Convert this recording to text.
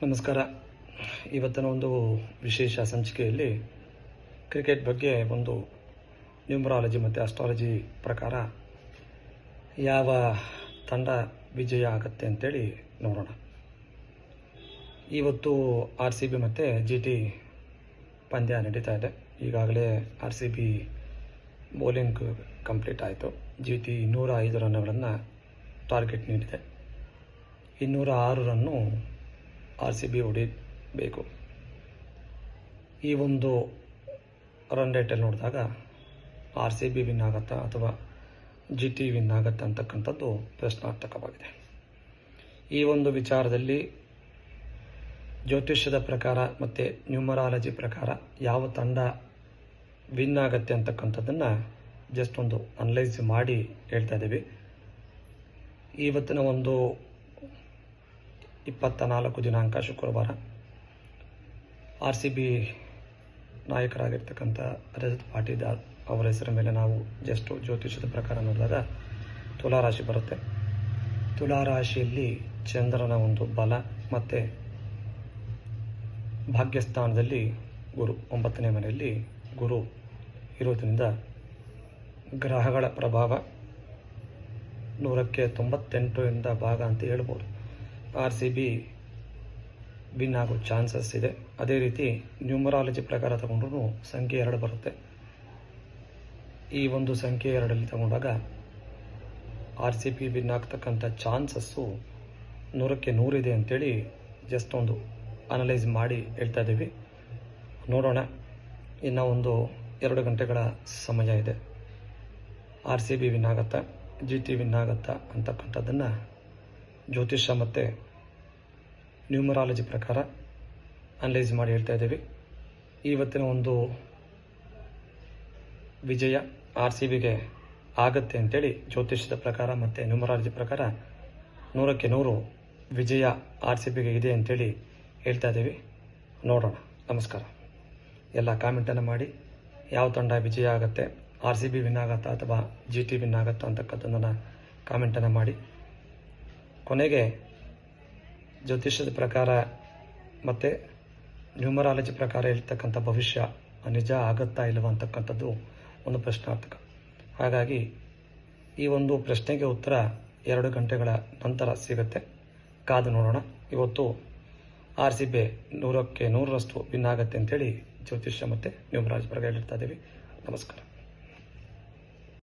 ನಮಸ್ಕಾರ. ಇವತ್ತಿನ ಒಂದು ವಿಶೇಷ ಸಂಚಿಕೆಯಲ್ಲಿ ಕ್ರಿಕೆಟ್ ಬಗ್ಗೆ ಒಂದು ನ್ಯೂಮರಾಲಜಿ ಮತ್ತು ಅಸ್ಟ್ರಾಲಜಿ ಪ್ರಕಾರ ಯಾವ ತಂಡ ವಿಜಯ ಆಗುತ್ತೆ ಅಂತೇಳಿ ನೋಡೋಣ. ಇವತ್ತು RCB ಮತ್ತು GT ಪಂದ್ಯ ನಡೀತಾ ಇದೆ. ಈಗಾಗಲೇ RCB ಬೌಲಿಂಗ್ ಕಂಪ್ಲೀಟ್ ಆಯಿತು. GT 205 ರನ್ನುಗಳನ್ನು ಟಾರ್ಗೆಟ್ ನೀಡಿದೆ. 206 ರನ್ನು RCB ಹೊಡಿಬೇಕು. ಈ ಒಂದು ರನ್ ರೇಟಲ್ಲಿ ನೋಡಿದಾಗ RCB ವಿನ್ ಆಗುತ್ತಾ ಅಥವಾ GT ವಿನ್ ಆಗುತ್ತಾ ಅಂತಕ್ಕಂಥದ್ದು ಪ್ರಶ್ನಾರ್ಥಕವಾಗಿದೆ. ಈ ಒಂದು ವಿಚಾರದಲ್ಲಿ ಜ್ಯೋತಿಷ್ಯದ ಪ್ರಕಾರ ಮತ್ತು ನ್ಯೂಮರಾಲಜಿ ಪ್ರಕಾರ ಯಾವ ತಂಡ ವಿನ್ ಆಗುತ್ತೆ ಅಂತಕ್ಕಂಥದ್ದನ್ನು ಜಸ್ಟ್ ಒಂದು ಅನಲೈಸ್ ಮಾಡಿ ಹೇಳ್ತಾ ಇದ್ದೀವಿ. ಇವತ್ತಿನ ಒಂದು 24 ದಿನಾಂಕ ಶುಕ್ರವಾರ RCB ನಾಯಕರಾಗಿರ್ತಕ್ಕಂಥ ರಜತ್ ಪಾಟೀದಾರ್ ಅವರ ಹೆಸರ ಮೇಲೆ ನಾವು ಜಸ್ಟ್ ಜ್ಯೋತಿಷದ ಪ್ರಕಾರ ನೋಡಿದಾಗ ತುಲಾರಾಶಿ ಬರುತ್ತೆ. ತುಲಾರಾಶಿಯಲ್ಲಿ ಚಂದ್ರನ ಒಂದು ಬಲ ಮತ್ತು ಭಾಗ್ಯಸ್ಥಾನದಲ್ಲಿ ಗುರು 9ನೇ ಮನೆಯಲ್ಲಿ ಗುರು ಇರೋದ್ರಿಂದ ಗ್ರಹಗಳ ಪ್ರಭಾವ 100ಕ್ಕೆ 98 ಭಾಗ ಅಂತ ಹೇಳ್ಬೋದು. RCB ವಿನ್ ಆಗೋ ಚಾನ್ಸಸ್ ಇದೆ. ಅದೇ ರೀತಿ ನ್ಯೂಮರಾಲಜಿ ಪ್ರಕಾರ ತಗೊಂಡ್ರೂ ಸಂಖ್ಯೆ 2 ಬರುತ್ತೆ. ಈ ಒಂದು ಸಂಖ್ಯೆ 2ರಲ್ಲಿ ತಗೊಂಡಾಗ RCB ವಿನ್ ಆಗ್ತಕ್ಕಂಥ ಚಾನ್ಸಸ್ಸು 100ಕ್ಕೆ 100 ಇದೆ ಅಂತೇಳಿ ಜಸ್ಟ್ ಒಂದು ಅನಲೈಸ್ ಮಾಡಿ ಹೇಳ್ತಾ ಇದ್ದೀವಿ. ನೋಡೋಣ, ಇನ್ನು ಒಂದು 2 ಗಂಟೆಗಳ ಸಮಯ ಇದೆ. RCB ವಿನ್ ಆಗುತ್ತಾ GT ವಿನ್ ಆಗುತ್ತಾ ಅಂತಕ್ಕಂಥದ್ದನ್ನು ಜ್ಯೋತಿಷ್ಯ ಮತ್ತು ನ್ಯೂಮರಾಲಜಿ ಪ್ರಕಾರ ಅನಲೈಸ್ ಮಾಡಿ ಹೇಳ್ತಾ ಇದ್ದೀವಿ. ಇವತ್ತಿನ ಒಂದು ವಿಜಯ RCBಗೆ ಆಗುತ್ತೆ ಅಂತೇಳಿ ಜ್ಯೋತಿಷ್ಯದ ಪ್ರಕಾರ ಮತ್ತು ನ್ಯೂಮರಾಲಜಿ ಪ್ರಕಾರ 100ಕ್ಕೆ 100 ವಿಜಯ RCBಗೆ ಇದೆ ಅಂತೇಳಿ ಹೇಳ್ತಾ ಇದ್ದೀವಿ. ನೋಡೋಣ. ನಮಸ್ಕಾರ. ಎಲ್ಲ ಕಾಮೆಂಟನ್ನು ಮಾಡಿ ಯಾವ ತಂಡ ವಿಜಯ ಆಗುತ್ತೆ, RCB ವಿನ್ ಆಗುತ್ತಾ ಅಥವಾ GT ವಿನ್ ಆಗುತ್ತಾ ಅಂತಕ್ಕಂಥದ್ದನ್ನು ಕಾಮೆಂಟನ್ನು ಮಾಡಿ. ಕೊನೆಗೆ ಜ್ಯೋತಿಷ್ಯದ ಪ್ರಕಾರ ಮತ್ತು ನ್ಯೂಮರಾಲಜಿ ಪ್ರಕಾರ ಹೇಳ್ತಕ್ಕಂಥ ಭವಿಷ್ಯ ನಿಜ ಆಗುತ್ತಾ ಇಲ್ಲವಾ ಅಂತಕ್ಕಂಥದ್ದು ಒಂದು ಪ್ರಶ್ನಾರ್ಥಕ. ಹಾಗಾಗಿ ಈ ಒಂದು ಪ್ರಶ್ನೆಗೆ ಉತ್ತರ 2 ಗಂಟೆಗಳ ನಂತರ ಸಿಗುತ್ತೆ. ಕಾದು ನೋಡೋಣ. ಇವತ್ತು RCB 100ಕ್ಕೆ 100ರಷ್ಟು ವಿನ್ ಆಗುತ್ತೆ ಅಂತೇಳಿ ಜ್ಯೋತಿಷ್ಯ ಮತ್ತು ನ್ಯೂಮರಾಲಜಿ ಪ್ರಕಾರ ಹೇಳ್ತಾ ಇದ್ದೀವಿ. ನಮಸ್ಕಾರ.